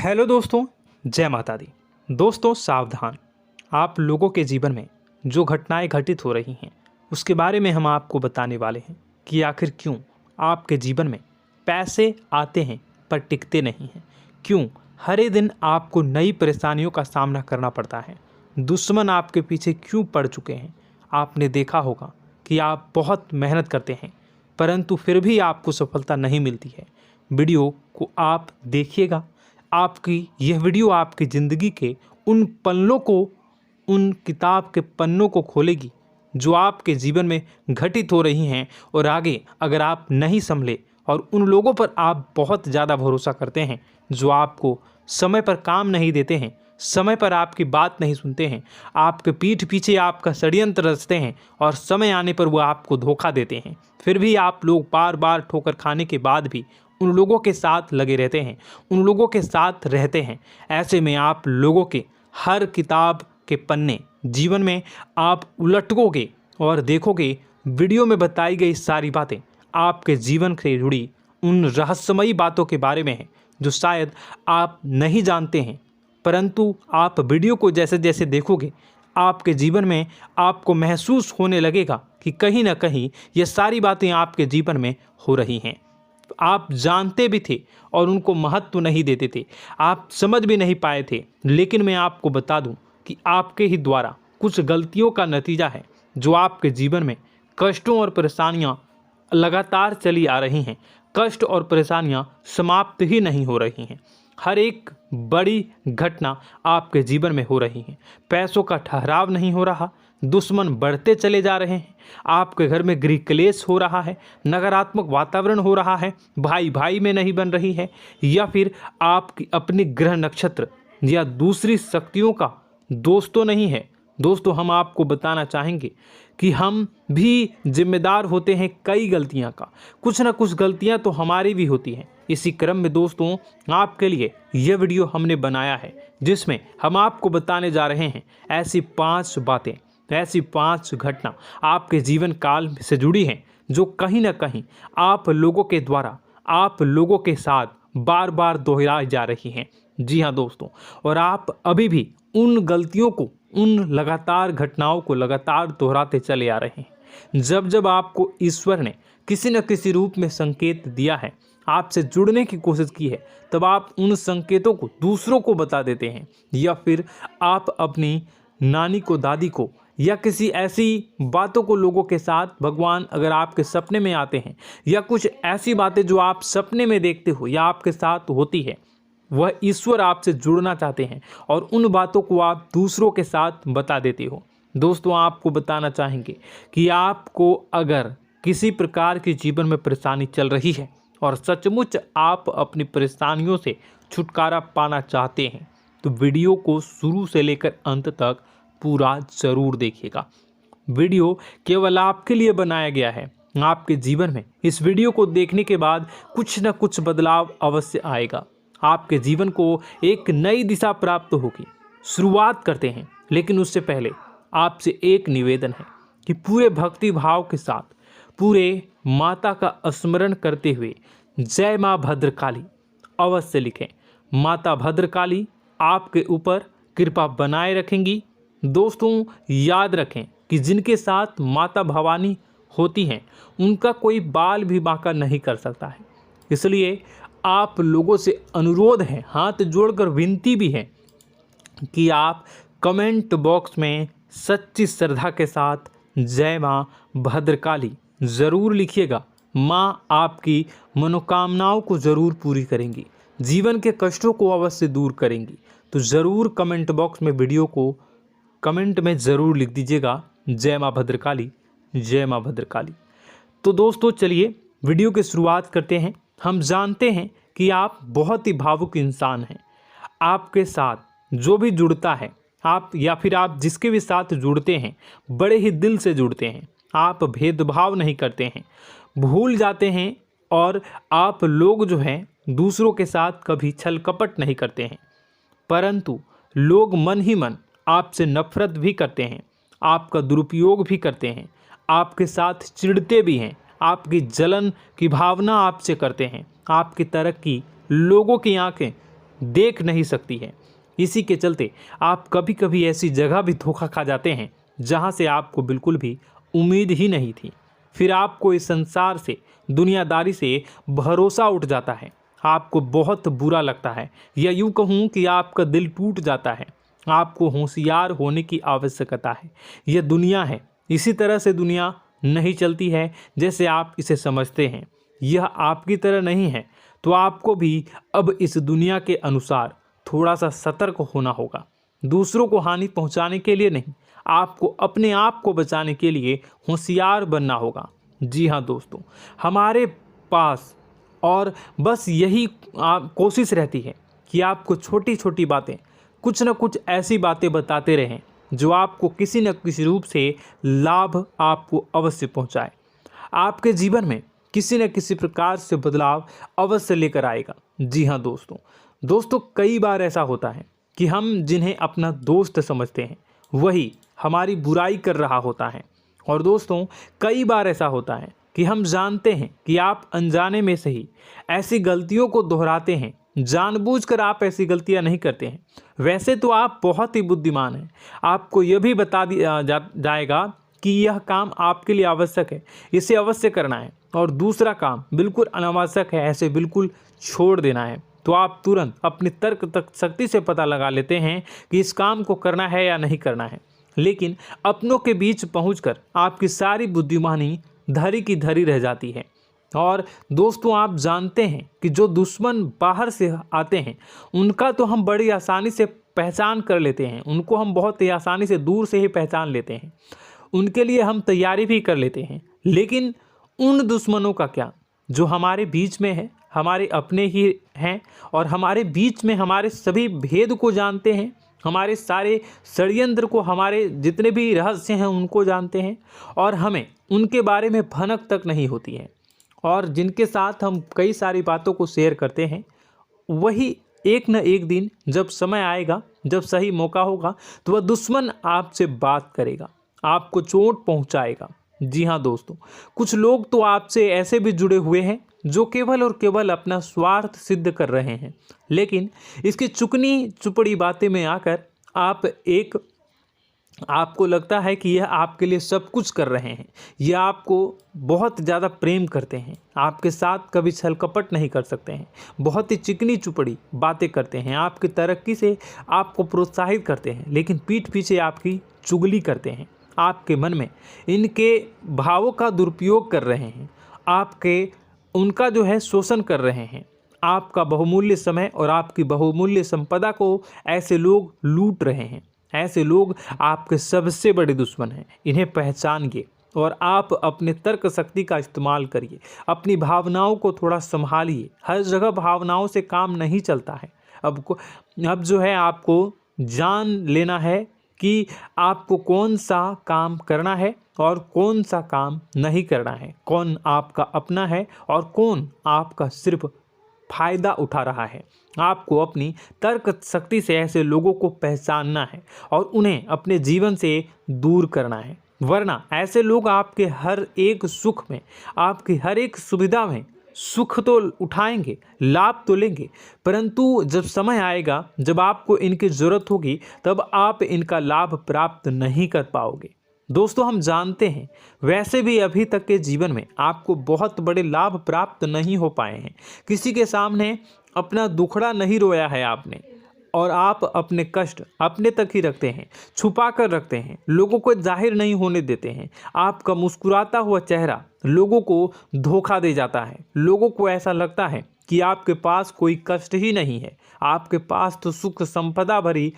Hello दोस्तों, जय माता दी। दोस्तों सावधान, आप लोगों के जीवन में जो घटनाएं घटित हो रही हैं उसके बारे में हम आपको बताने वाले हैं कि आखिर क्यों आपके जीवन में पैसे आते हैं पर टिकते नहीं हैं। क्यों हर एक दिन आपको नई परेशानियों का सामना करना पड़ता है। दुश्मन आपके पीछे क्यों पड़ चुके हैं। आपने देखा होगा कि आप बहुत मेहनत करते हैं परंतु फिर भी आपको सफलता नहीं मिलती है। वीडियो को आप देखिएगा। आपकी यह वीडियो आपकी ज़िंदगी के उन पन्नों को, उन किताब के पन्नों को खोलेगी जो आपके जीवन में घटित हो रही हैं। और आगे अगर आप नहीं संभले और उन लोगों पर आप बहुत ज़्यादा भरोसा करते हैं जो आपको समय पर काम नहीं देते हैं, समय पर आपकी बात नहीं सुनते हैं, आपके पीठ पीछे आपका षड्यंत्र रचते हैं और समय आने पर वो आपको धोखा देते हैं, फिर भी आप लोग बार बार ठोकर खाने के बाद भी उन लोगों के साथ लगे रहते हैं, उन लोगों के साथ रहते हैं। ऐसे में आप लोगों के हर किताब के पन्ने जीवन में आप उलटोगे और देखोगे वीडियो में बताई गई सारी बातें आपके जीवन से जुड़ी उन रहस्यमयी बातों के बारे में हैं जो शायद आप नहीं जानते हैं। परंतु आप वीडियो को जैसे जैसे देखोगे आपके जीवन में आपको महसूस होने लगेगा कि कहीं ना कहीं ये सारी बातें आपके जीवन में हो रही हैं। आप जानते भी थे और उनको महत्व नहीं देते थे, आप समझ भी नहीं पाए थे। लेकिन मैं आपको बता दूं कि आपके ही द्वारा कुछ गलतियों का नतीजा है जो आपके जीवन में कष्टों और परेशानियां लगातार चली आ रही हैं। कष्ट और परेशानियां समाप्त ही नहीं हो रही हैं। हर एक बड़ी घटना आपके जीवन में हो रही है। पैसों का ठहराव नहीं हो रहा, दुश्मन बढ़ते चले जा रहे हैं, आपके घर में गृह क्लेश हो रहा है, नकारात्मक वातावरण हो रहा है, भाई भाई में नहीं बन रही है, या फिर आपकी अपनी ग्रह नक्षत्र या दूसरी शक्तियों का दोस्तों नहीं है। दोस्तों हम आपको बताना चाहेंगे कि हम भी जिम्मेदार होते हैं कई गलतियां का। कुछ ना कुछ गलतियां तो हमारी भी होती हैं। इसी क्रम में दोस्तों आपके लिए यह वीडियो हमने बनाया है जिसमें हम आपको बताने जा रहे हैं ऐसी 5 बातें, ऐसी 5 घटना आपके जीवन काल से जुड़ी हैं जो कहीं ना कहीं आप लोगों के द्वारा आप लोगों के साथ बार बार दोहराई जा रही हैं। जी हाँ दोस्तों, और आप अभी भी उन गलतियों को, उन लगातार घटनाओं को लगातार दोहराते चले आ रहे हैं। जब जब आपको ईश्वर ने किसी न किसी रूप में संकेत दिया है, आपसे जुड़ने की कोशिश की है, तब आप उन संकेतों को दूसरों को बता देते हैं, या फिर आप अपनी नानी को, दादी को, या किसी ऐसी बातों को लोगों के साथ, भगवान अगर आपके सपने में आते हैं या कुछ ऐसी बातें जो आप सपने में देखते हो या आपके साथ होती है, वह ईश्वर आपसे जुड़ना चाहते हैं और उन बातों को आप दूसरों के साथ बता देते हो। दोस्तों आपको बताना चाहेंगे कि आपको अगर किसी प्रकार की जीवन में परेशानी चल रही है और सचमुच आप अपनी परेशानियों से छुटकारा पाना चाहते हैं तो वीडियो को शुरू से लेकर अंत तक पूरा ज़रूर देखिएगा। वीडियो केवल आपके लिए बनाया गया है। आपके जीवन में इस वीडियो को देखने के बाद कुछ न कुछ बदलाव अवश्य आएगा। आपके जीवन को एक नई दिशा प्राप्त होगी। शुरुआत करते हैं, लेकिन उससे पहले आपसे एक निवेदन है कि पूरे भक्ति भाव के साथ, पूरे माता का स्मरण करते हुए जय माँ भद्रकाली अवश्य लिखें। माता भद्रकाली आपके ऊपर कृपा बनाए रखेंगी। दोस्तों याद रखें कि जिनके साथ माता भवानी होती हैं उनका कोई बाल भी बांका नहीं कर सकता है। इसलिए आप लोगों से अनुरोध है, हाथ जोड़कर विनती भी है कि आप कमेंट बॉक्स में सच्ची श्रद्धा के साथ जय माँ भद्रकाली ज़रूर लिखिएगा। माँ आपकी मनोकामनाओं को ज़रूर पूरी करेंगी, जीवन के कष्टों को अवश्य दूर करेंगी। तो ज़रूर कमेंट बॉक्स में वीडियो को कमेंट में ज़रूर लिख दीजिएगा जय माँ भद्रकाली, जय माँ भद्रकाली। तो दोस्तों चलिए वीडियो की शुरुआत करते हैं। हम जानते हैं कि आप बहुत ही भावुक इंसान हैं। आपके साथ जो भी जुड़ता है, आप या फिर आप जिसके भी साथ जुड़ते हैं बड़े ही दिल से जुड़ते हैं। आप भेदभाव नहीं करते हैं, भूल जाते हैं, और आप लोग जो हैं दूसरों के साथ कभी छल कपट नहीं करते हैं। परंतु लोग मन ही मन आपसे नफरत भी करते हैं, आपका दुरुपयोग भी करते हैं, आपके साथ चिढ़ते भी हैं, आपकी जलन की भावना आपसे करते हैं। आपकी तरक्की लोगों की आंखें देख नहीं सकती है। इसी के चलते आप कभी कभी ऐसी जगह भी धोखा खा जाते हैं जहां से आपको बिल्कुल भी उम्मीद ही नहीं थी। फिर आपको इस संसार से, दुनियादारी से भरोसा उठ जाता है। आपको बहुत बुरा लगता है, या यूँ कहूँ कि आपका दिल टूट जाता है। आपको होशियार होने की आवश्यकता है। यह दुनिया है, इसी तरह से दुनिया नहीं चलती है जैसे आप इसे समझते हैं। यह आपकी तरह नहीं है, तो आपको भी अब इस दुनिया के अनुसार थोड़ा सा सतर्क होना होगा। दूसरों को हानि पहुंचाने के लिए नहीं, आपको अपने आप को बचाने के लिए होशियार बनना होगा। जी हाँ दोस्तों, हमारे पास और बस यही कोशिश रहती है कि आपको छोटी छोटी बातें, कुछ न कुछ ऐसी बातें बताते रहें जो आपको किसी न किसी रूप से लाभ आपको अवश्य पहुंचाए, आपके जीवन में किसी न किसी प्रकार से बदलाव अवश्य लेकर आएगा। जी हाँ दोस्तों, कई बार ऐसा होता है कि हम जिन्हें अपना दोस्त समझते हैं वही हमारी बुराई कर रहा होता है। और दोस्तों, कई बार ऐसा होता है कि हम जानते हैं कि आप अनजाने में से ही ऐसी गलतियों को दोहराते हैं। जानबूझकर आप ऐसी गलतियां नहीं करते हैं। वैसे तो आप बहुत ही बुद्धिमान हैं। आपको यह भी बता दिया जाएगा कि यह काम आपके लिए आवश्यक है, इसे अवश्य करना है, और दूसरा काम बिल्कुल अनावश्यक है, ऐसे बिल्कुल छोड़ देना है। तो आप तुरंत अपनी तर्क शक्ति से पता लगा लेते हैं कि इस काम को करना है या नहीं करना है। लेकिन अपनों के बीच पहुंचकर आपकी सारी बुद्धिमानी धरी की धरी रह जाती है। और दोस्तों, आप जानते हैं कि जो दुश्मन बाहर से आते हैं उनका तो हम बड़ी आसानी से पहचान कर लेते हैं, उनको हम बहुत ही आसानी से दूर से ही पहचान लेते हैं, उनके लिए हम तैयारी भी कर लेते हैं। लेकिन उन दुश्मनों का क्या जो हमारे बीच में है, हमारे अपने ही हैं, और हमारे बीच में हमारे सभी भेद को जानते हैं, हमारे सारे षड्यंत्र को, हमारे जितने भी रहस्य हैं उनको जानते हैं, और हमें उनके बारे में भनक तक नहीं होती है, और जिनके साथ हम कई सारी बातों को शेयर करते हैं, वही एक न एक दिन जब समय आएगा, जब सही मौका होगा, तो वह दुश्मन आपसे बात करेगा, आपको चोट पहुंचाएगा। जी हाँ दोस्तों, कुछ लोग तो आपसे ऐसे भी जुड़े हुए हैं जो केवल और केवल अपना स्वार्थ सिद्ध कर रहे हैं। लेकिन इसकी चुकनी चुपड़ी बातें में आकर आपको लगता है कि यह आपके लिए सब कुछ कर रहे हैं, यह आपको बहुत ज़्यादा प्रेम करते हैं, आपके साथ कभी छल कपट नहीं कर सकते हैं, बहुत ही चिकनी चुपड़ी बातें करते हैं, आपकी तरक्की से आपको प्रोत्साहित करते हैं, लेकिन पीठ पीछे आपकी चुगली करते हैं, आपके मन में इनके भावों का दुरुपयोग कर रहे हैं, उनका जो है शोषण कर रहे हैं। आपका बहुमूल्य समय और आपकी बहुमूल्य संपदा को ऐसे लोग लूट रहे हैं। ऐसे लोग आपके सबसे बड़े दुश्मन हैं। इन्हें पहचानिए और आप अपने तर्क शक्ति का इस्तेमाल करिए। अपनी भावनाओं को थोड़ा संभालिए। हर जगह भावनाओं से काम नहीं चलता है। अब जो है आपको जान लेना है कि आपको कौन सा काम करना है और कौन सा काम नहीं करना है, कौन आपका अपना है और कौन आपका सिर्फ फायदा उठा रहा है। आपको अपनी तर्क शक्ति से ऐसे लोगों को पहचानना है और उन्हें अपने जीवन से दूर करना है, वरना ऐसे लोग आपके हर एक सुख में, आपकी हर एक सुविधा में सुख तो उठाएंगे, लाभ तो लेंगे, परंतु जब समय आएगा, जब आपको इनकी ज़रूरत होगी, तब आप इनका लाभ प्राप्त नहीं कर पाओगे। दोस्तों, हम जानते हैं वैसे भी अभी तक के जीवन में आपको बहुत बड़े लाभ प्राप्त नहीं हो पाए हैं। किसी के सामने अपना दुखड़ा नहीं रोया है आपने, और आप अपने कष्ट अपने तक ही रखते हैं, छुपा कर रखते हैं, लोगों को जाहिर नहीं होने देते हैं। आपका मुस्कुराता हुआ चेहरा लोगों को धोखा दे जाता है। लोगों को ऐसा लगता है कि आपके पास कोई कष्ट ही नहीं है, आपके पास तो सुख संपदा भरी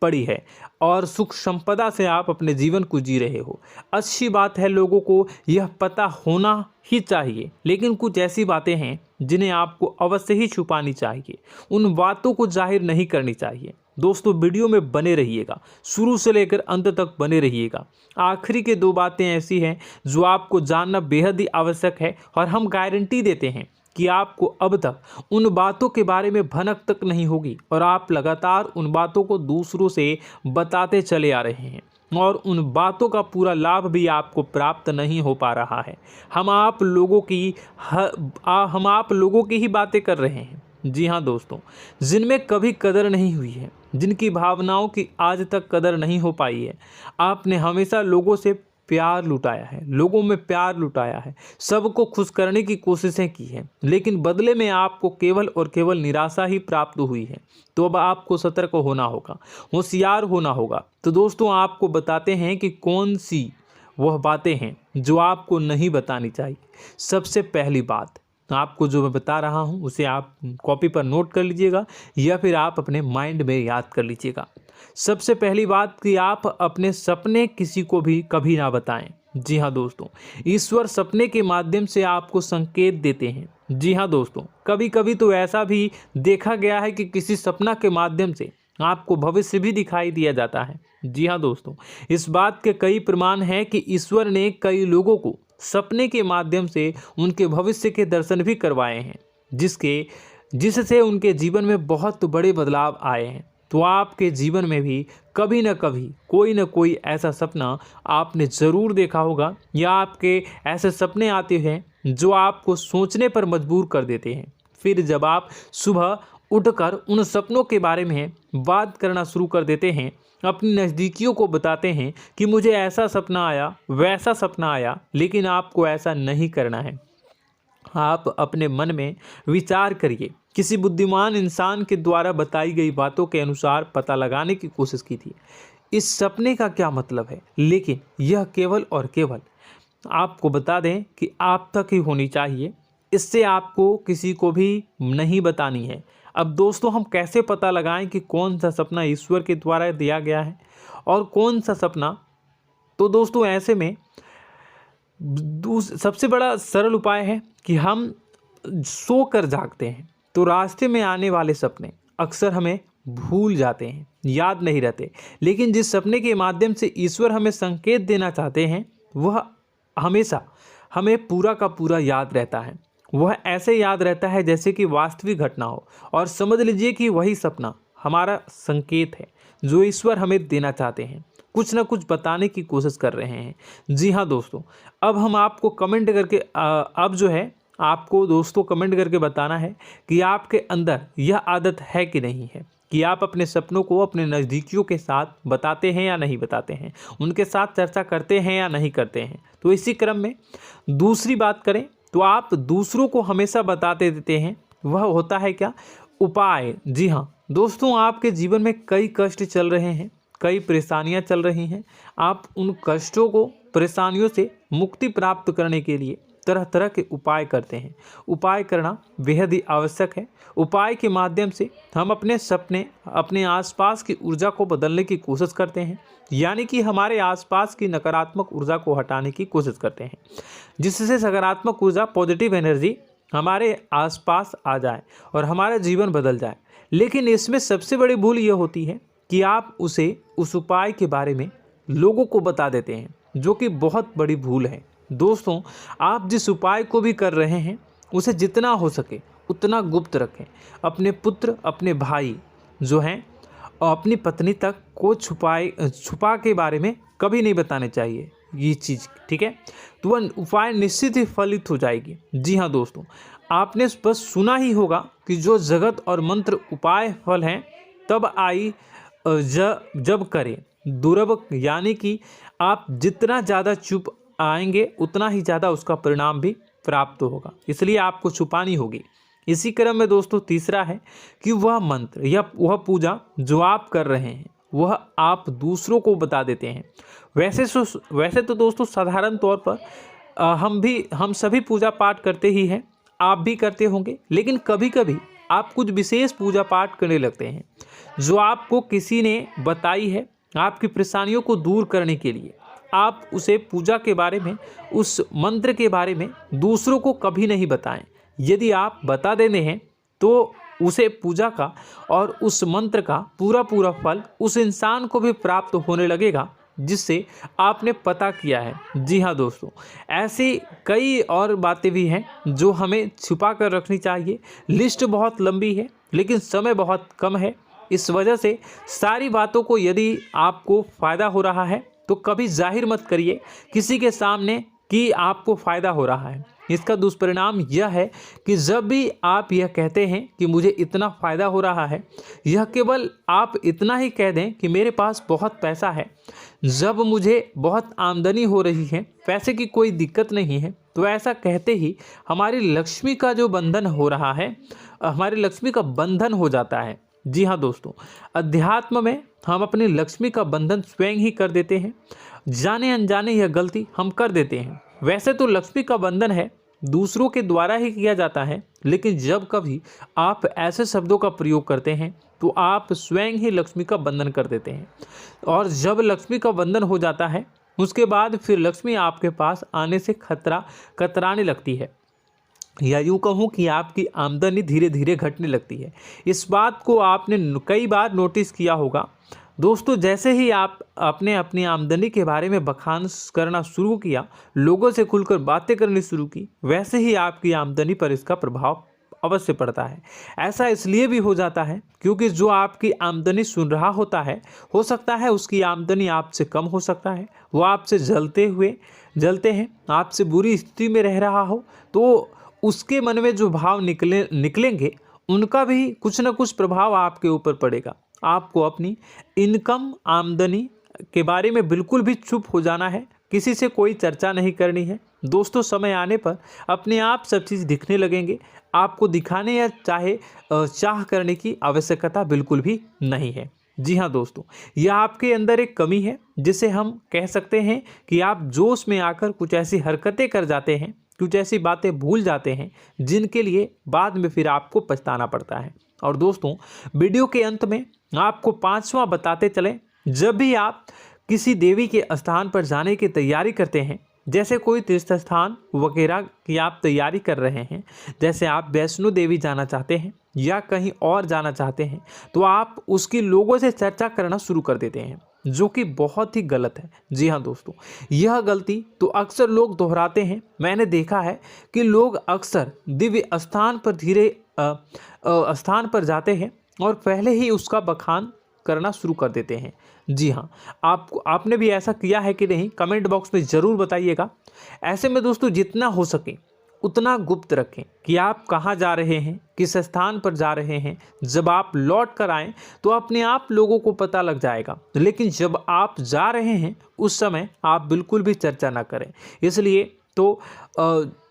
पड़ी है और सुख संपदा से आप अपने जीवन को जी रहे हो। अच्छी बात है, लोगों को यह पता होना ही चाहिए, लेकिन कुछ ऐसी बातें हैं जिन्हें आपको अवश्य ही छुपानी चाहिए। उन बातों को जाहिर नहीं करनी चाहिए। दोस्तों, वीडियो में बने रहिएगा, शुरू से लेकर अंत तक बने रहिएगा। आखिरी के 2 बातें ऐसी हैं जो आपको जानना बेहद ही आवश्यक है, और हम गारंटी देते हैं कि आपको अब तक उन बातों के बारे में भनक तक नहीं होगी, और आप लगातार उन बातों को दूसरों से बताते चले आ रहे हैं, और उन बातों का पूरा लाभ भी आपको प्राप्त नहीं हो पा रहा है। हम आप लोगों की ही बातें कर रहे हैं, जी हाँ दोस्तों, जिनमें कभी कदर नहीं हुई है, जिनकी भावनाओं की आज तक कदर नहीं हो पाई है। आपने हमेशा लोगों से प्यार लुटाया है, लोगों में प्यार लुटाया है, सबको खुश करने की कोशिशें की हैं, लेकिन बदले में आपको केवल और केवल निराशा ही प्राप्त हुई है। तो अब आपको सतर्क होना होगा, होशियार होना होगा। तो दोस्तों, आपको बताते हैं कि कौन सी वह बातें हैं जो आपको नहीं बतानी चाहिए। सबसे पहली बात, आपको जो मैं बता रहा हूं उसे आप कॉपी पर नोट कर लीजिएगा या फिर आप अपने माइंड में याद कर लीजिएगा। सबसे पहली बात कि आप अपने सपने किसी को भी कभी ना बताएं। जी हाँ दोस्तों, ईश्वर सपने के माध्यम से आपको संकेत देते हैं। जी हाँ दोस्तों, कभी कभी तो ऐसा भी देखा गया है कि किसी सपना के माध्यम से आपको भविष्य भी दिखाई दिया जाता है। जी हाँ दोस्तों, इस बात के कई प्रमाण हैं कि ईश्वर ने कई लोगों को सपने के माध्यम से उनके भविष्य के दर्शन भी करवाए हैं, जिससे उनके जीवन में बहुत बड़े बदलाव आए हैं। तो आपके जीवन में भी कभी न कभी कोई न कोई ऐसा सपना आपने ज़रूर देखा होगा, या आपके ऐसे सपने आते हैं जो आपको सोचने पर मजबूर कर देते हैं। फिर जब आप सुबह उठकर उन सपनों के बारे में बात करना शुरू कर देते हैं, अपनी नज़दीकियों को बताते हैं कि मुझे ऐसा सपना आया, वैसा सपना आया, लेकिन आपको ऐसा नहीं करना है। आप अपने मन में विचार करिए। किसी बुद्धिमान इंसान के द्वारा बताई गई बातों के अनुसार पता लगाने की कोशिश की थी इस सपने का क्या मतलब है, लेकिन यह केवल और केवल आपको बता दें कि आप तक ही होनी चाहिए। इससे आपको किसी को भी नहीं बतानी है। अब दोस्तों, हम कैसे पता लगाएं कि कौन सा सपना ईश्वर के द्वारा दिया गया है और कौन सा सपना? तो दोस्तों, ऐसे में सबसे बड़ा सरल उपाय है कि हम सोकर जागते हैं तो रास्ते में आने वाले सपने अक्सर हमें भूल जाते हैं, याद नहीं रहते। लेकिन जिस सपने के माध्यम से ईश्वर हमें संकेत देना चाहते हैं वह हमेशा हमें पूरा का पूरा याद रहता है। वह ऐसे याद रहता है जैसे कि वास्तविक घटना हो, और समझ लीजिए कि वही सपना हमारा संकेत है जो ईश्वर हमें देना चाहते हैं, कुछ ना कुछ बताने की कोशिश कर रहे हैं। जी हाँ दोस्तों, अब हम आपको कमेंट करके अब जो है आपको दोस्तों कमेंट करके बताना है कि आपके अंदर यह आदत है कि नहीं है, कि आप अपने सपनों को अपने नज़दीकियों के साथ बताते हैं या नहीं बताते हैं, उनके साथ चर्चा करते हैं या नहीं करते हैं। तो इसी क्रम में दूसरी बात करें तो आप दूसरों को हमेशा बताते देते हैं, वह होता है क्या? उपाय। जी हाँ दोस्तों, आपके जीवन में कई कष्ट चल रहे हैं, कई परेशानियां चल रही हैं। आप उन कष्टों को, परेशानियों से मुक्ति प्राप्त करने के लिए तरह तरह के उपाय करते हैं। उपाय करना बेहद ही आवश्यक है। उपाय के माध्यम से हम अपने सपने, अपने आसपास की ऊर्जा को बदलने की कोशिश करते हैं, यानी कि हमारे आसपास की नकारात्मक ऊर्जा को हटाने की कोशिश करते हैं, जिससे सकारात्मक ऊर्जा, पॉजिटिव एनर्जी हमारे आसपास आ जाए और हमारा जीवन बदल जाए। लेकिन इसमें सबसे बड़ी भूल यह होती है कि आप उस उपाय के बारे में लोगों को बता देते हैं, जो कि बहुत बड़ी भूल है। दोस्तों, आप जिस उपाय को भी कर रहे हैं उसे जितना हो सके उतना गुप्त रखें। अपने पुत्र, अपने भाई जो हैं और अपनी पत्नी तक को छुपा के बारे में कभी नहीं बताने चाहिए ये चीज़, ठीक है? तो वह उपाय निश्चित ही फलित हो जाएगी। जी हाँ दोस्तों, आपने बस सुना ही होगा कि जो जगत और मंत्र उपाय फल हैं तब आई जब करें दुर्लभ, यानी कि आप जितना ज़्यादा चुप आएंगे उतना ही ज़्यादा उसका परिणाम भी प्राप्त होगा, इसलिए आपको छुपानी होगी। इसी क्रम में दोस्तों तीसरा है कि वह मंत्र या वह पूजा जो आप कर रहे हैं वह आप दूसरों को बता देते हैं। वैसे तो दोस्तों साधारण तौर पर हम सभी पूजा पाठ करते ही हैं, आप भी करते होंगे, लेकिन कभी कभी आप कुछ विशेष पूजा पाठ करने लगते हैं जो आपको किसी ने बताई है आपकी परेशानियों को दूर करने के लिए। आप उसे पूजा के बारे में, उस मंत्र के बारे में दूसरों को कभी नहीं बताएं। यदि आप बता देते हैं तो उसे पूजा का और उस मंत्र का पूरा फल उस इंसान को भी प्राप्त होने लगेगा जिससे आपने पता किया है। जी हाँ दोस्तों, ऐसी कई और बातें भी हैं जो हमें छुपा कर रखनी चाहिए। लिस्ट बहुत लंबी है लेकिन समय बहुत कम है, इस वजह से सारी बातों को, यदि आपको फ़ायदा हो रहा है तो कभी जाहिर मत करिए, किसी के सामने कि आपको फ़ायदा हो रहा है। इसका दुष्परिणाम यह है कि जब भी आप यह कहते हैं कि मुझे इतना फ़ायदा हो रहा है, यह केवल आप इतना ही कह दें कि मेरे पास बहुत पैसा है, जब मुझे बहुत आमदनी हो रही है, पैसे की कोई दिक्कत नहीं है, तो ऐसा कहते ही हमारी लक्ष्मी का जो बंधन हो रहा है, हमारी लक्ष्मी का बंधन हो जाता है। जी हाँ दोस्तों, अध्यात्म में हम अपनी लक्ष्मी का बंधन स्वयं ही कर देते हैं। जाने अनजाने यह गलती हम कर देते हैं। वैसे तो लक्ष्मी का बंधन है दूसरों के द्वारा ही किया जाता है, लेकिन जब कभी आप ऐसे शब्दों का प्रयोग करते हैं तो आप स्वयं ही लक्ष्मी का बंधन कर देते हैं। और जब लक्ष्मी का बंधन हो जाता है, उसके बाद फिर लक्ष्मी आपके पास आने से कतराने लगती है, या यूँ कहूँ कि आपकी आमदनी धीरे धीरे घटने लगती है। इस बात को आपने कई बार नोटिस किया होगा दोस्तों। जैसे ही आप अपने अपनी आमदनी के बारे में बखान करना शुरू किया, लोगों से खुलकर बातें करनी शुरू की, वैसे ही आपकी आमदनी पर इसका प्रभाव अवश्य पड़ता है। ऐसा इसलिए भी हो जाता है क्योंकि जो आपकी आमदनी सुन रहा होता है, हो सकता है उसकी आमदनी आपसे कम हो सकता है, वो आपसे जलते हैं, आपसे बुरी स्थिति में रह रहा हो, तो उसके मन में जो भाव निकलेंगे उनका भी कुछ न कुछ प्रभाव आपके ऊपर पड़ेगा। आपको अपनी इनकम आमदनी के बारे में बिल्कुल भी चुप हो जाना है, किसी से कोई चर्चा नहीं करनी है दोस्तों। समय आने पर अपने आप सब चीज़ दिखने लगेंगे। आपको दिखाने या चाह करने की आवश्यकता बिल्कुल भी नहीं है। जी हाँ दोस्तों, यह आपके अंदर एक कमी है, जिसे हम कह सकते हैं कि आप जोश में आकर कुछ ऐसी हरकतें कर जाते हैं, कुछ ऐसी बातें भूल जाते हैं जिनके लिए बाद में फिर आपको पछताना पड़ता है। और दोस्तों, वीडियो के अंत में आपको 5वां बताते चलें, जब भी आप किसी देवी के स्थान पर जाने की तैयारी करते हैं, जैसे कोई तीर्थ स्थान वगैरह की आप तैयारी कर रहे हैं, जैसे आप वैष्णो देवी जाना चाहते हैं या कहीं और जाना चाहते हैं, तो आप उसकी लोगों से चर्चा करना शुरू कर देते हैं, जो कि बहुत ही गलत है। जी हाँ दोस्तों, यह गलती तो अक्सर लोग दोहराते हैं। मैंने देखा है कि लोग अक्सर दिव्य स्थान पर जाते हैं और पहले ही उसका बखान करना शुरू कर देते हैं। जी हाँ, आपने भी ऐसा किया है कि नहीं, कमेंट बॉक्स में ज़रूर बताइएगा। ऐसे में दोस्तों, जितना हो सके उतना गुप्त रखें कि आप कहाँ जा रहे हैं, किस स्थान पर जा रहे हैं। जब आप लौट कर आएँ तो अपने आप लोगों को पता लग जाएगा, लेकिन जब आप जा रहे हैं उस समय आप बिल्कुल भी चर्चा ना करें। इसलिए तो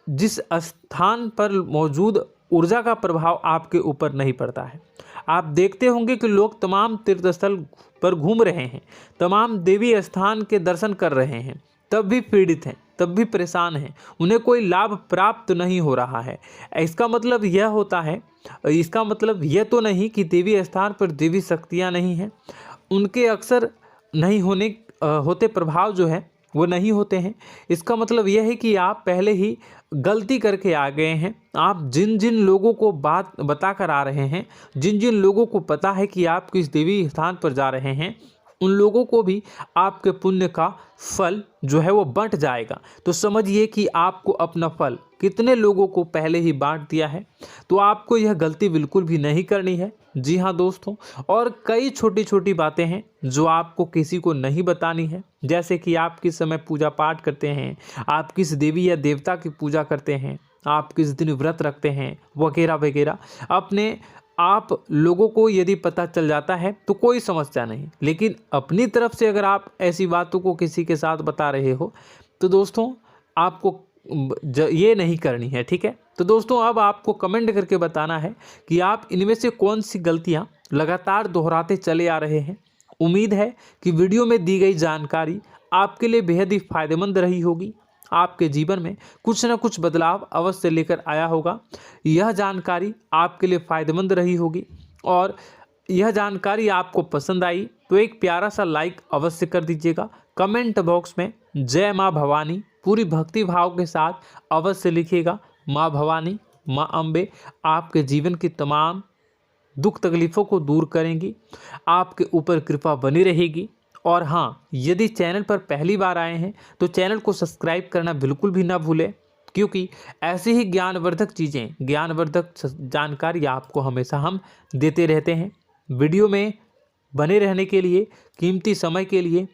जिस स्थान पर मौजूद ऊर्जा का प्रभाव आपके ऊपर नहीं पड़ता है। आप देखते होंगे कि लोग तमाम तीर्थ स्थल पर घूम रहे हैं, तमाम देवी स्थान के दर्शन कर रहे हैं, तब भी पीड़ित हैं, तब भी परेशान हैं, उन्हें कोई लाभ प्राप्त नहीं हो रहा है। इसका मतलब यह तो नहीं कि देवी स्थान पर देवी शक्तियाँ नहीं हैं, उनके अक्सर नहीं होते प्रभाव जो है वो नहीं होते हैं। इसका मतलब यह है कि आप पहले ही गलती करके आ गए हैं। आप जिन जिन लोगों को बात बता कर आ रहे हैं, जिन जिन लोगों को पता है कि आप किस देवी स्थान पर जा रहे हैं, उन लोगों को भी आपके पुण्य का फल जो है वो बंट जाएगा। तो समझिए कि आपको अपना फल कितने लोगों को पहले ही बांट दिया है। तो आपको यह गलती बिल्कुल भी नहीं करनी है। जी हाँ दोस्तों, और कई छोटी छोटी बातें हैं जो आपको किसी को नहीं बतानी है, जैसे कि आप किस समय पूजा पाठ करते हैं, आप किस देवी या देवता की पूजा करते हैं, आप किस दिन व्रत रखते हैं, वगैरह वगैरह। अपने आप लोगों को यदि पता चल जाता है तो कोई समस्या नहीं, लेकिन अपनी तरफ से अगर आप ऐसी बातों को किसी के साथ बता रहे हो तो दोस्तों आपको ये नहीं करनी है, ठीक है। तो दोस्तों, अब आपको कमेंट करके बताना है कि आप इनमें से कौन सी गलतियां लगातार दोहराते चले आ रहे हैं। उम्मीद है कि वीडियो में दी गई जानकारी आपके लिए बेहद ही फायदेमंद रही होगी, आपके जीवन में कुछ न कुछ बदलाव अवश्य लेकर आया होगा। यह जानकारी आपके लिए फ़ायदेमंद रही होगी और यह जानकारी आपको पसंद आई तो एक प्यारा सा लाइक अवश्य कर दीजिएगा। कमेंट बॉक्स में जय माँ भवानी पूरी भक्ति भाव के साथ अवश्य लिखिएगा। माँ भवानी, माँ अम्बे आपके जीवन की तमाम दुख तकलीफ़ों को दूर करेंगी, आपके ऊपर कृपा बनी रहेगी। और हाँ, यदि चैनल पर पहली बार आए हैं तो चैनल को सब्सक्राइब करना बिल्कुल भी ना भूलें, क्योंकि ऐसी ही ज्ञानवर्धक चीज़ें, ज्ञानवर्धक जानकारी आपको हमेशा हम देते रहते हैं। वीडियो में बने रहने के लिए, कीमती समय के लिए